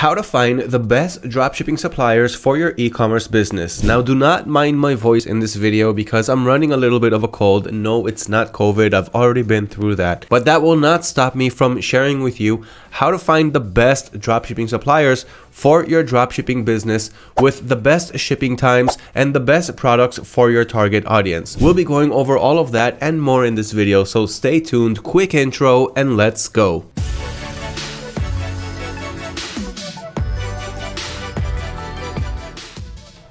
how to find the best dropshipping suppliers for your e-commerce business. Now, do not mind my voice in this video because I'm running a little bit of a cold. No, it's not COVID. I've already been through that. But that will not stop me from sharing with you how to find the best dropshipping suppliers for your dropshipping business with the best shipping times and the best products for your target audience. We'll be going over all of that and more in this video, so stay tuned. Quick intro and let's go.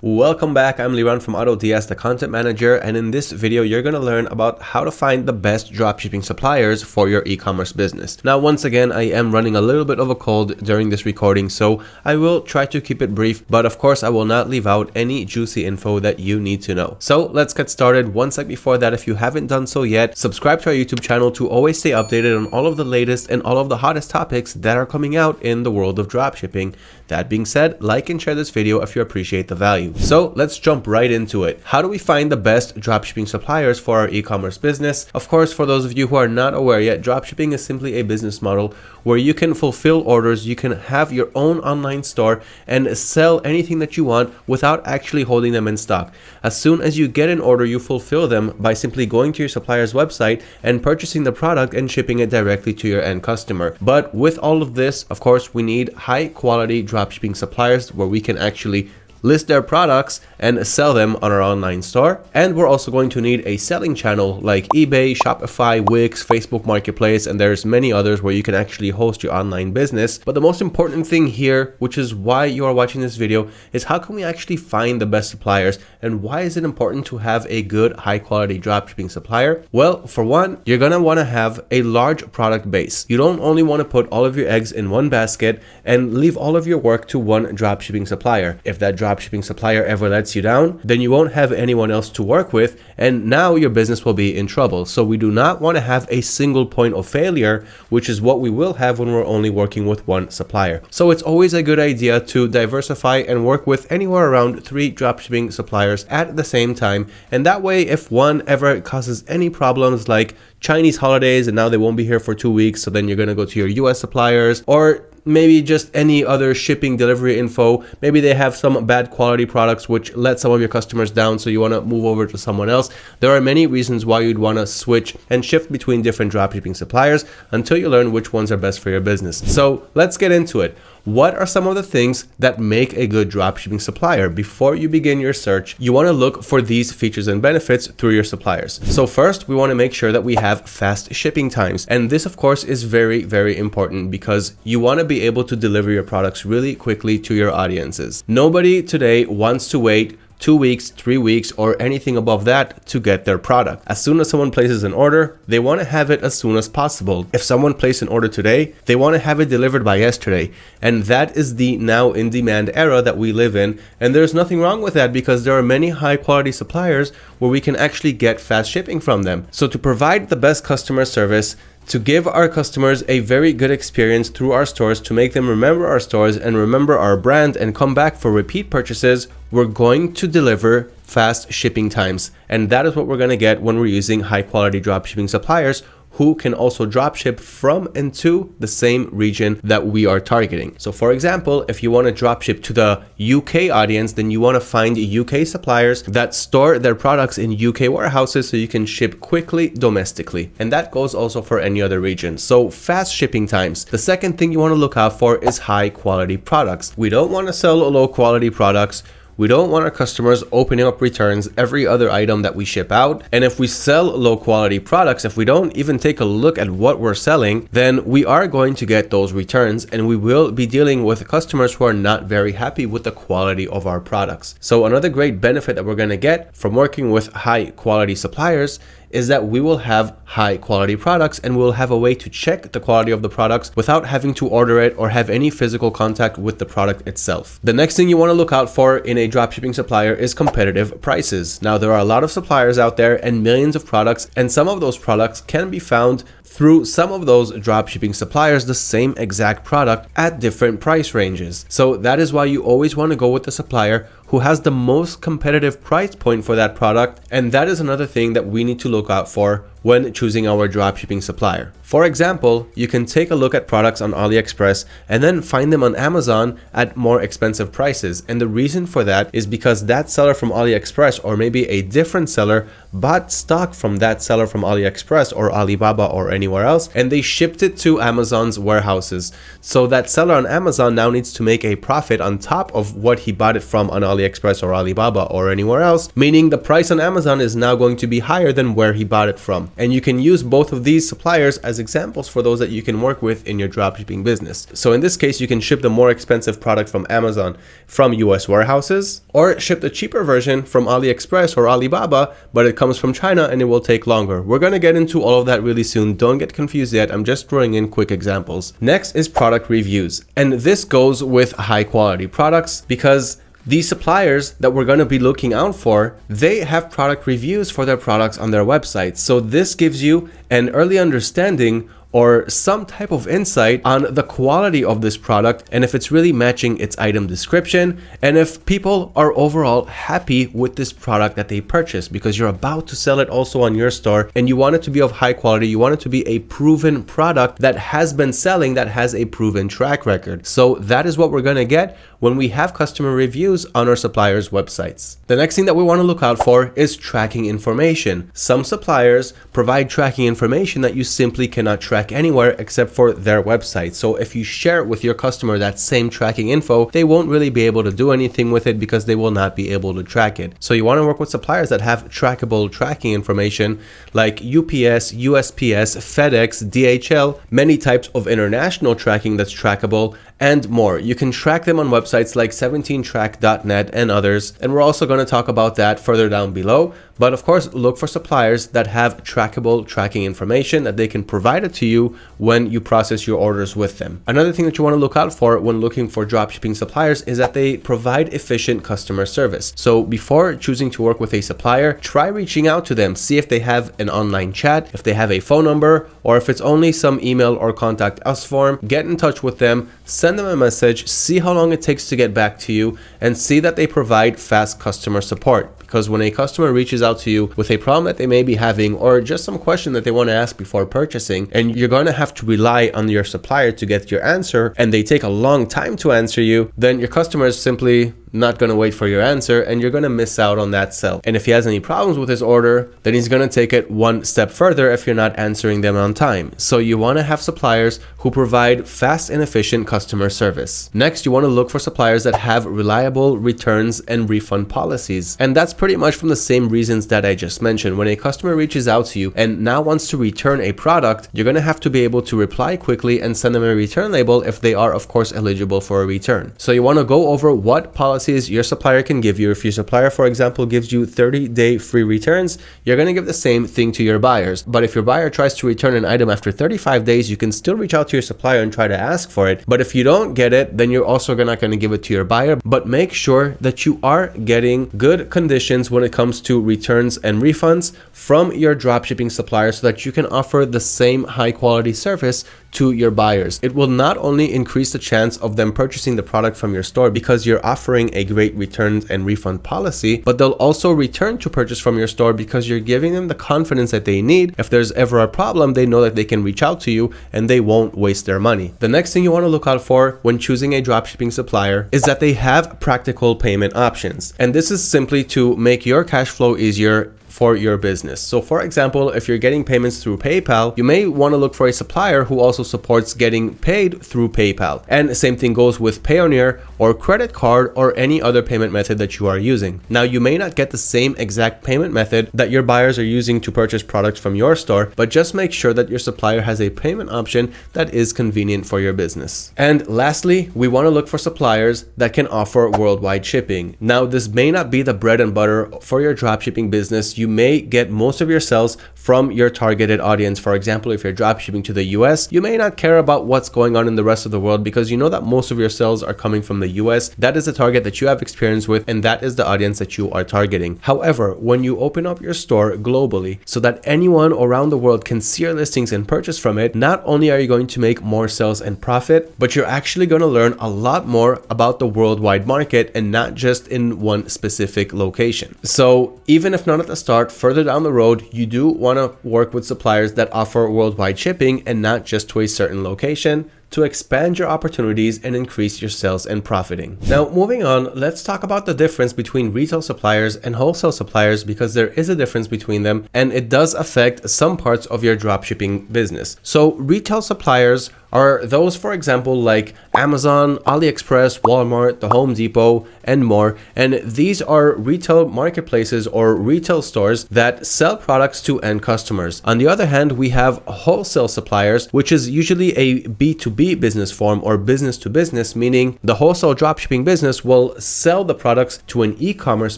Welcome back, I'm Liran from AutoDS, the content manager, and in this video you're going to learn about how to find the best dropshipping suppliers for your e-commerce business. Now, once again, I am running a little bit of a cold during this recording, so I will try to keep it brief, but of course I will not leave out any juicy info that you need to know. So let's get started. One sec before that, if you haven't done so yet, subscribe to our YouTube channel to always stay updated on all of the latest and all of the hottest topics that are coming out in the world of dropshipping. That being said, like and share this video if you appreciate the value. So let's jump right into it. How do we find the best dropshipping suppliers for our e-commerce business? Of course, for those of you who are not aware yet, dropshipping is simply a business model where you can fulfill orders, you can have your own online store and sell anything that you want without actually holding them in stock. As soon as you get an order, you fulfill them by simply going to your supplier's website and purchasing the product and shipping it directly to your end customer. But with all of this, of course, we need high quality dropshipping suppliers where we can actually list their products and sell them on our online store. And we're also going to need a selling channel like eBay, Shopify, Wix, Facebook Marketplace, and there's many others where you can actually host your online business. But the most important thing here, which is why you are watching this video, is how can we actually find the best suppliers and why is it important to have a good high quality dropshipping supplier? Well, for one, you're gonna wanna have a large product base. You don't only wanna put all of your eggs in one basket and leave all of your work to one dropshipping supplier. If that dropshipping supplier ever lets you down, then you won't have anyone else to work with, and now your business will be in trouble. So we do not want to have a single point of failure, which is what we will have when we're only working with one supplier. So it's always a good idea to diversify and work with anywhere around 3 dropshipping suppliers at the same time, and that way if one ever causes any problems like Chinese holidays and now they won't be here for 2 weeks, so then you're going to go to your US suppliers, or maybe just any other shipping delivery info. Maybe they have some bad quality products which let some of your customers down, so you want to move over to someone else. There are many reasons why you'd want to switch and shift between different dropshipping suppliers until you learn which ones are best for your business. So let's get into it. What are some of the things that make a good dropshipping supplier? Before you begin your search, you want to look for these features and benefits through your suppliers. So first, we want to make sure that we have fast shipping times. And this, of course, is very, very important because you want to be able to deliver your products really quickly to your audiences. Nobody today wants to wait 2 weeks, 3 weeks, or anything above that to get their product. As soon as someone places an order, they want to have it as soon as possible. If someone placed an order today, they want to have it delivered by yesterday. And that is the now in demand era that we live in. And there's nothing wrong with that because there are many high quality suppliers where we can actually get fast shipping from them. So to provide the best customer service, to give our customers a very good experience through our stores, to make them remember our stores and remember our brand and come back for repeat purchases, we're going to deliver fast shipping times. And that is what we're going to get when we're using high quality dropshipping suppliers who can also dropship from and to the same region that we are targeting. So for example, if you want to dropship to the UK audience, then you want to find UK suppliers that store their products in UK warehouses so you can ship quickly domestically. And that goes also for any other region. So fast shipping times. The second thing you want to look out for is high quality products. We don't want to sell low quality products. We don't want our customers opening up returns every other item that we ship out. And if we sell low quality products, if we don't even take a look at what we're selling, then we are going to get those returns and we will be dealing with customers who are not very happy with the quality of our products. So another great benefit that we're going to get from working with high quality suppliers is that we will have high quality products and we'll have a way to check the quality of the products without having to order it or have any physical contact with the product itself. The next thing you want to look out for in a dropshipping supplier is competitive prices. Now, there are a lot of suppliers out there and millions of products, and some of those products can be found through some of those dropshipping suppliers, the same exact product at different price ranges. So that is why you always want to go with the supplier who has the most competitive price point for that product, and that is another thing that we need to look out for when choosing our dropshipping supplier. For example, you can take a look at products on AliExpress and then find them on Amazon at more expensive prices. And the reason for that is because that seller from AliExpress, or maybe a different seller, bought stock from that seller from AliExpress or Alibaba or anywhere else, and they shipped it to Amazon's warehouses. So that seller on Amazon now needs to make a profit on top of what he bought it from on AliExpress or Alibaba or anywhere else, meaning the price on Amazon is now going to be higher than where he bought it from. And you can use both of these suppliers as examples for those that you can work with in your dropshipping business. So in this case, you can ship the more expensive product from Amazon from US warehouses, or ship the cheaper version from AliExpress or Alibaba, but it comes from China and it will take longer. We're going to get into all of that really soon. Don't get confused yet. I'm just throwing in quick examples. Next is product reviews. And this goes with high quality products, because these suppliers that we're going to be looking out for, they have product reviews for their products on their website. So this gives you an early understanding or some type of insight on the quality of this product, and if it's really matching its item description, and if people are overall happy with this product that they purchased, because you're about to sell it also on your store and you want it to be of high quality. You want it to be a proven product that has been selling, that has a proven track record. So that is what we're going to get when we have customer reviews on our suppliers' websites. The next thing that we want to look out for is tracking information. Some suppliers provide tracking information that you simply cannot track anywhere except for their website. So if you share with your customer that same tracking info, they won't really be able to do anything with it because they will not be able to track it. So you want to work with suppliers that have trackable tracking information like UPS, USPS, FedEx, DHL, many types of international tracking that's trackable, and more. You can track them on websites like 17track.net and others, and we're also going to talk about that further down below. But of course, look for suppliers that have trackable tracking information that they can provide it to you when you process your orders with them. Another thing that you want to look out for when looking for dropshipping suppliers is that they provide efficient customer service. So before choosing to work with a supplier, try reaching out to them, see if they have an online chat, if they have a phone number, or if it's only some email or contact us form. Get in touch with them, send them a message, see how long it takes to get back to you, and see that they provide fast customer support. Because when a customer reaches out to you with a problem that they may be having, or just some question that they want to ask before purchasing, and you're going to have to rely on your supplier to get your answer, and they take a long time to answer you, then your customer is simply not going to wait for your answer, and you're going to miss out on that sale. And if he has any problems with his order, then he's going to take it one step further if you're not answering them on time. So you want to have suppliers who provide fast and efficient customer service. Next, you want to look for suppliers that have reliable returns and refund policies. And that's pretty much from the same reasons that I just mentioned. When a customer reaches out to you and now wants to return a product, you're going to have to be able to reply quickly and send them a return label if they are, of course, eligible for a return. So you want to go over what policies your supplier can give you. If your supplier, for example, gives you 30-day free returns, you're going to give the same thing to your buyers. But if your buyer tries to return an item after 35 days, you can still reach out to your supplier and try to ask for it. But if you don't get it, then you're also not going to give it to your buyer. But make sure that you are getting good conditions when it comes to returns and refunds from your dropshipping supplier so that you can offer the same high quality service to your buyers. It will not only increase the chance of them purchasing the product from your store because you're offering a great returns and refund policy, but they'll also return to purchase from your store because you're giving them the confidence that they need. If there's ever a problem, they know that they can reach out to you and they won't waste their money. The next thing you want to look out for when choosing a dropshipping supplier is that they have practical payment options. And this is simply to make your cash flow easier for your business. So for example, if you're getting payments through PayPal, you may want to look for a supplier who also supports getting paid through PayPal. And the same thing goes with Payoneer or credit card or any other payment method that you are using. Now, you may not get the same exact payment method that your buyers are using to purchase products from your store, but just make sure that your supplier has a payment option that is convenient for your business. And lastly, we want to look for suppliers that can offer worldwide shipping. Now, this may not be the bread and butter for your dropshipping business. You may get most of your sales from your targeted audience. For example, if you're dropshipping to the US, you may not care about what's going on in the rest of the world because you know that most of your sales are coming from the US. That is the target that you have experience with, and that is the audience that you are targeting. However, when you open up your store globally so that anyone around the world can see your listings and purchase from it, not only are you going to make more sales and profit, but you're actually going to learn a lot more about the worldwide market and not just in one specific location. So even if not at the start, further down the road, you do want to work with suppliers that offer worldwide shipping and not just to a certain location, to expand your opportunities and increase your sales and profiting. Now, moving on, let's talk about the difference between retail suppliers and wholesale suppliers, because there is a difference between them and it does affect some parts of your dropshipping business. So retail suppliers are those, for example, like Amazon, AliExpress, Walmart, the Home Depot, and more. And these are retail marketplaces or retail stores that sell products to end customers. On the other hand, we have wholesale suppliers, which is usually a B2B business form or business to business, meaning the wholesale dropshipping business will sell the products to an e-commerce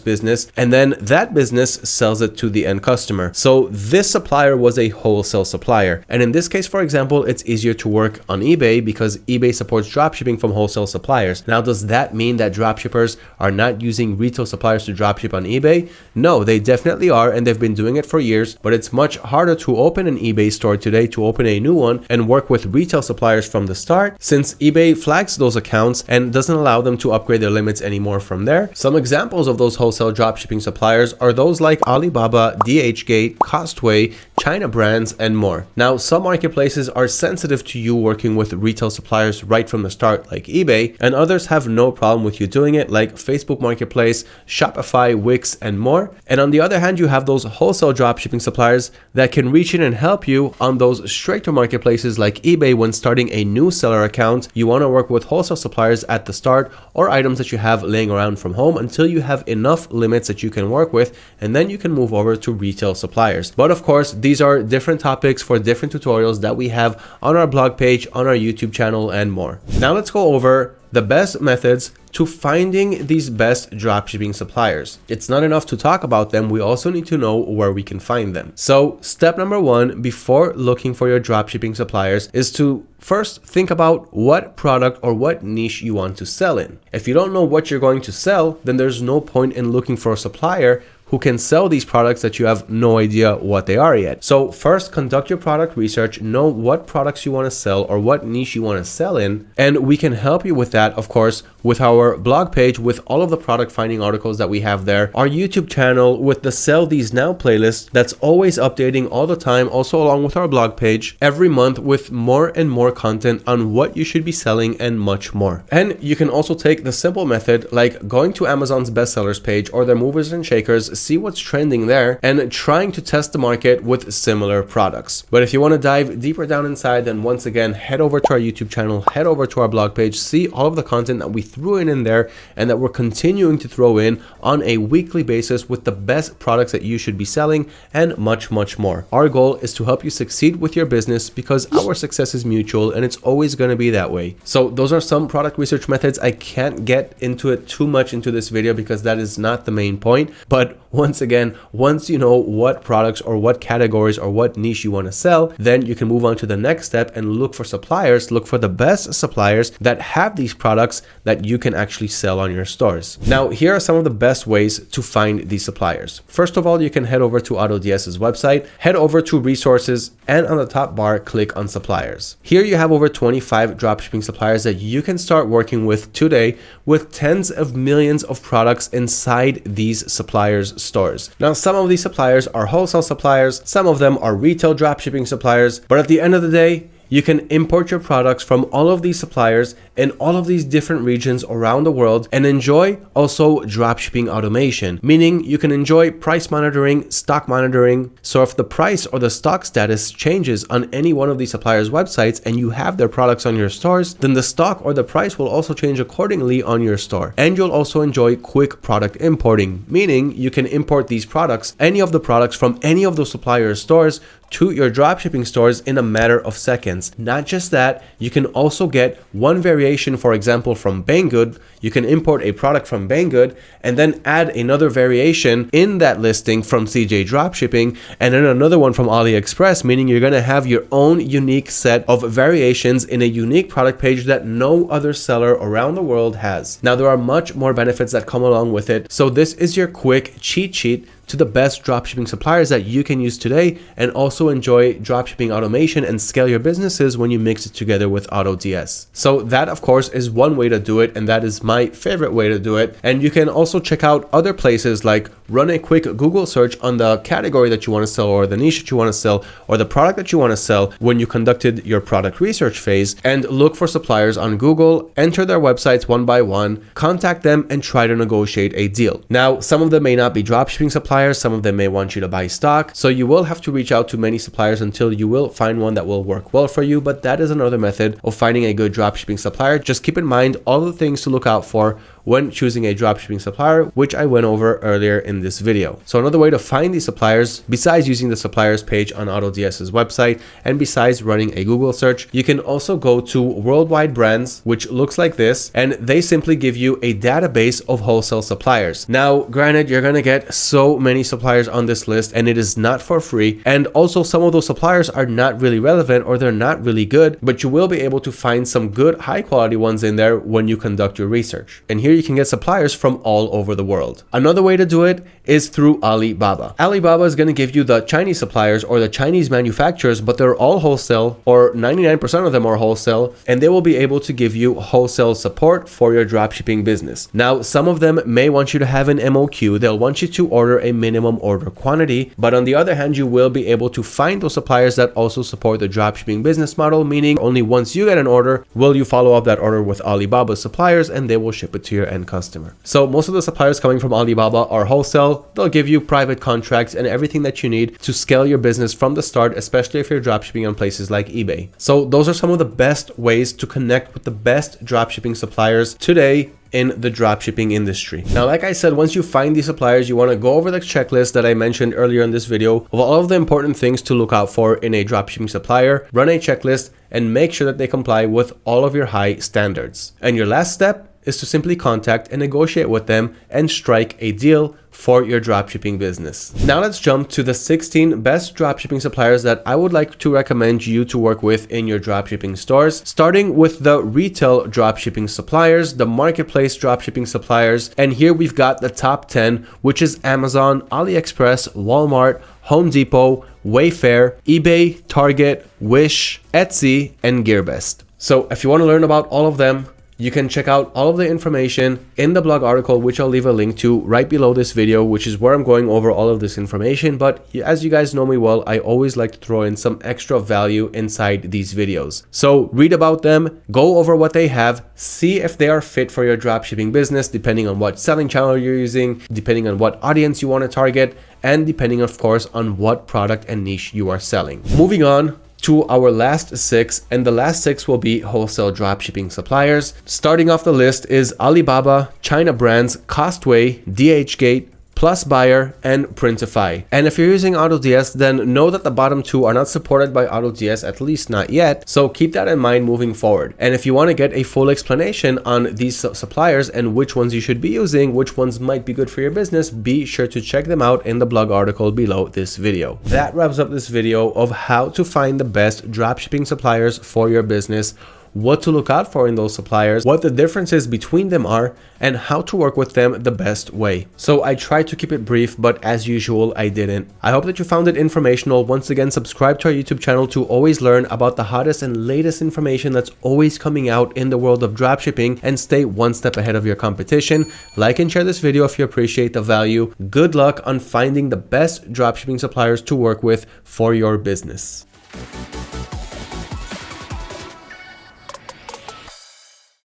business, and then that business sells it to the end customer. So this supplier was a wholesale supplier. And in this case, for example, it's easier to work on eBay because eBay supports dropshipping from wholesale suppliers. Now, does that mean that dropshippers are not using retail suppliers to dropship on eBay? No, they definitely are, and they've been doing it for years, but it's much harder to open an eBay store today, to open a new one and work with retail suppliers from the start, since eBay flags those accounts and doesn't allow them to upgrade their limits anymore from there. Some examples of those wholesale dropshipping suppliers are those like Alibaba, DHgate, Costway, China Brands, and more. Now, some marketplaces are sensitive to you working with retail suppliers right from the start, like eBay, and others have no problem with you doing it, like Facebook Marketplace, Shopify, Wix, and more. And on the other hand, you have those wholesale dropshipping suppliers that can reach in and help you on those stricter marketplaces like eBay. When starting a new seller account, you want to work with wholesale suppliers at the start, or items that you have laying around from home, until you have enough limits that you can work with, and then you can move over to retail suppliers. But of course, these are different topics for different tutorials that we have on our blog page, on our YouTube channel, and more. Now let's go over the best methods to finding these best dropshipping suppliers. It's not enough to talk about them, we also need to know where we can find them. So step number one, before looking for your dropshipping suppliers, is to first think about what product or what niche you want to sell in. If you don't know what you're going to sell, then there's no point in looking for a supplier who can sell these products that you have no idea what they are yet. So first, conduct your product research, know what products you want to sell or what niche you want to sell in, and we can help you with that, of course, with our blog page, with all of the product finding articles that we have there, our YouTube channel with the Sell These Now playlist that's always updating all the time, also along with our blog page every month with more and more content on what you should be selling and much more. And you can also take the simple method like going to Amazon's bestsellers page or their movers and shakers, see what's trending there, and trying to test the market with similar products. But if you want to dive deeper down inside, then once again, head over to our YouTube channel, head over to our blog page, see all of the content that we threw in there and that we're continuing to throw in on a weekly basis with the best products that you should be selling and much, much more. Our goal is to help you succeed with your business because our success is mutual and it's always going to be that way. So those are some product research methods. I can't get into it too much into this video because that is not the main point. But once again, once you know what products or what categories or what niche you want to sell, then you can move on to the next step and look for suppliers, look for the best suppliers that have these products that you can actually sell on your stores. Now, here are some of the best ways to find these suppliers. First of all, you can head over to AutoDS's website, head over to resources, and on the top bar, click on suppliers. Here you have over 25 dropshipping suppliers that you can start working with today with tens of millions of products inside these suppliers' stores. Now, some of these suppliers are wholesale suppliers, some of them are retail dropshipping suppliers, but at the end of the day, you can import your products from all of these suppliers in all of these different regions around the world and enjoy also dropshipping automation, meaning you can enjoy price monitoring, stock monitoring. So if the price or the stock status changes on any one of these suppliers' websites and you have their products on your stores, then the stock or the price will also change accordingly on your store. And you'll also enjoy quick product importing, meaning you can import these products, any of the products from any of those suppliers' stores to your dropshipping stores in a matter of seconds. Not just that, you can also get one variation, for example, from Banggood. You can import a product from Banggood and then add another variation in that listing from CJ Dropshipping, and then another one from AliExpress, meaning you're going to have your own unique set of variations in a unique product page that no other seller around the world has. Now, there are much more benefits that come along with it, so this is your quick cheat sheet to the best dropshipping suppliers that you can use today, and also enjoy dropshipping automation and scale your businesses when you mix it together with AutoDS. So that, of course, is one way to do it, and that is my favorite way to do it. And you can also check out other places, like run a quick Google search on the category that you want to sell, or the niche that you want to sell, or the product that you want to sell when you conducted your product research phase, and look for suppliers on Google, enter their websites one by one, contact them, and try to negotiate a deal. Now, some of them may not be dropshipping suppliers, some of them may want you to buy stock, so you will have to reach out to many suppliers until you will find one that will work well for you, but that is another method of finding a good dropshipping supplier. Just keep in mind all the things to look out for when choosing a dropshipping supplier, which I went over earlier in this video. So another way to find these suppliers, besides using the suppliers page on AutoDS's website and besides running a Google search, you can also go to Worldwide Brands, which looks like this, and they simply give you a database of wholesale suppliers. Now, granted, you're gonna get so many suppliers on this list, and it is not for free, and also some of those suppliers are not really relevant, or they're not really good, but you will be able to find some good high quality ones in there when you conduct your research. And here you can get suppliers from all over the world. Another way to do it is through Alibaba. Alibaba is going to give you the Chinese suppliers or the Chinese manufacturers, but they're all wholesale, or 99% of them are wholesale, and they will be able to give you wholesale support for your dropshipping business. Now, some of them may want you to have an MOQ. They'll want you to order a minimum order quantity, but on the other hand, you will be able to find those suppliers that also support the dropshipping business model, meaning only once you get an order will you follow up that order with Alibaba suppliers, and they will ship it to your end customer. So most of the suppliers coming from Alibaba are wholesale. They'll give you private contracts and everything that you need to scale your business from the start, especially if you're dropshipping on places like eBay. So those are some of the best ways to connect with the best dropshipping suppliers today in the dropshipping industry. Now, like I said, once you find these suppliers, you want to go over the checklist that I mentioned earlier in this video of all of the important things to look out for in a dropshipping supplier. Run a checklist and make sure that they comply with all of your high standards. And your last step is to simply contact and negotiate with them and strike a deal for your dropshipping business. Now let's jump to the 16 best dropshipping suppliers that I would like to recommend you to work with in your dropshipping stores, starting with the retail dropshipping suppliers, the marketplace dropshipping suppliers, and here we've got the top 10, which is Amazon, AliExpress, Walmart, Home Depot, Wayfair, eBay, Target, Wish, Etsy, and GearBest. So if you want to learn about all of them, you can check out all of the information in the blog article, which I'll leave a link to right below this video, which is where I'm going over all of this information. But as you guys know me well, I always like to throw in some extra value inside these videos. So read about them, go over what they have, see if they are fit for your dropshipping business, depending on what selling channel you're using, depending on what audience you want to target, and depending, of course, on what product and niche you are selling. Moving on to our last 6, and the last 6 will be wholesale dropshipping suppliers. Starting off the list is Alibaba, China Brands, Costway, DHgate, Plus Buyer, and Printify. And if you're using AutoDS, then know that the bottom 2 are not supported by AutoDS, at least not yet. So keep that in mind moving forward. And if you want to get a full explanation on these suppliers and which ones you should be using, which ones might be good for your business, be sure to check them out in the blog article below this video. That wraps up this video of how to find the best dropshipping suppliers for your business, what to look out for in those suppliers, what the differences between them are, and how to work with them the best way. So I tried to keep it brief, but as usual, I didn't. I hope that you found it informational. Once again, subscribe to our YouTube channel to always learn about the hottest and latest information that's always coming out in the world of dropshipping, and stay one step ahead of your competition. Like and share this video if you appreciate the value. Good luck on finding the best dropshipping suppliers to work with for your business.